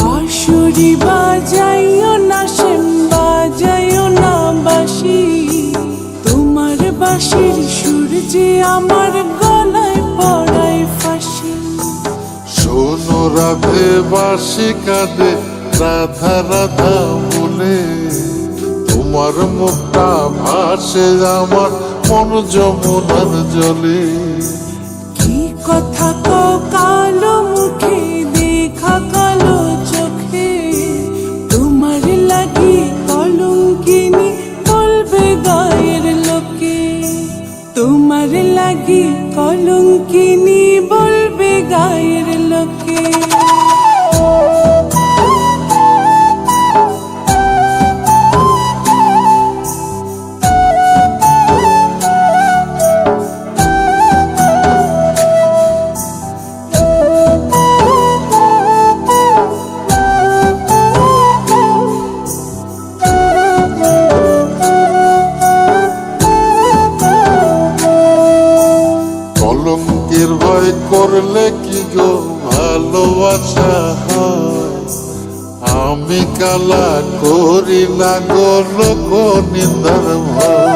বাঁশুরি বাজাইও না শ্যাম, বাজাইও না বাঁশি। তোমার বাঁশির সুর যে আমার গলায় পড়ায় ফাঁসি। শোনো রাধে বাঁশি কাঁদে রাধা রাধা বলে, তোমার মুখটা ভাসে আমার মন যমুনার জলে। কি কথা কও কালো মুখে, দেখা কালো চোখে। তোমার লাগি কলঙ্কিনী বলবে গায়ের লোকে। তোমার লাগি কলঙ্কিনী বলবে গায়ের লোকে। কলঙ্কের ভয় করলে কি গো ভালোবাসা হয়? আমি কালা করি না গো লোক নিন্দার ভয়।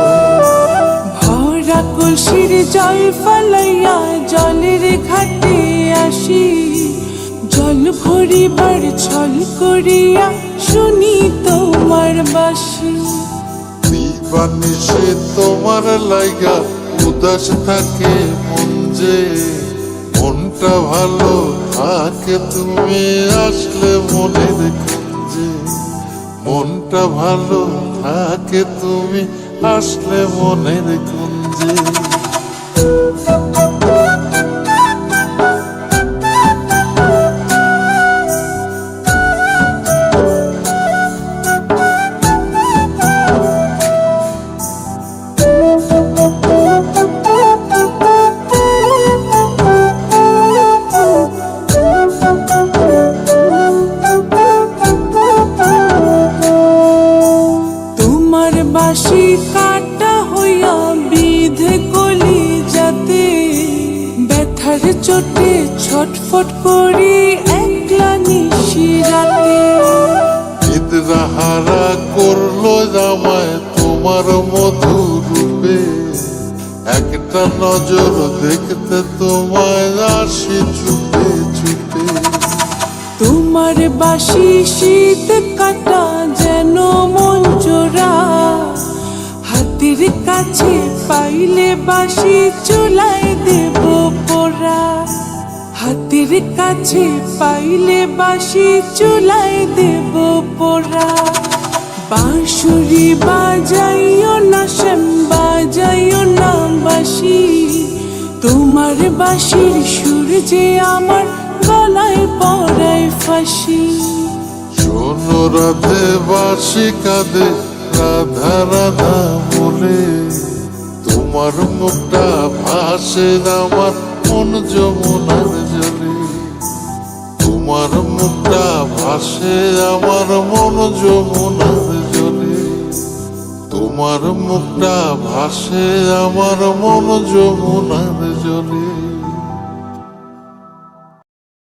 ভরা কলসির জল ফলাইয়া জলের ঘাটে আসি। জল ভরিবার ছল করিয়া শুনি তোমার বাঁশি। দিবানিশে তোমার লাইগা উদাস থাকে মন যে, মনটা ভালো থাকে তুমি আসলে মনের কুঞ্জে। মনটা ভালো থাকে তুমি আসলে মনের কুঞ্জে। তোমার বাঁশি কাটা হইয়া বিধে কলি যাতে। ব্যথার চোটে ছটফট করি একলা নিশি রাতে। নিদ্রাহারা করলো জামায় তোমার মধুর রূপে, একটা নজর দেখতে তোমায় আসি চুপে চুপে। তোমার বাঁশি শীত কাটা যেন মন জোড়া। হাতের কাছে পাইলে বাঁশি চুলায় দেব পোড়া। হাতের কাছে পাইলে বাঁশি চুলায় দেব পোড়া। বাঁশুরি বাজাইও না শ্যাম, বাজাইও না বাঁশি। তোমার বাঁশির সুর যে আমার গলায় পড়ায় ফাঁসি। শোনো রাধে বাঁশি কাঁদে রাধা রাধা বলে, তোমার মুখটা ভাসে আমার মন যমুনার জলে। তোমার মুখটা ভাসে আমার মন যমুনার জলে। তোমার মুখটা ভাসে আমার মন যমুনার জলে।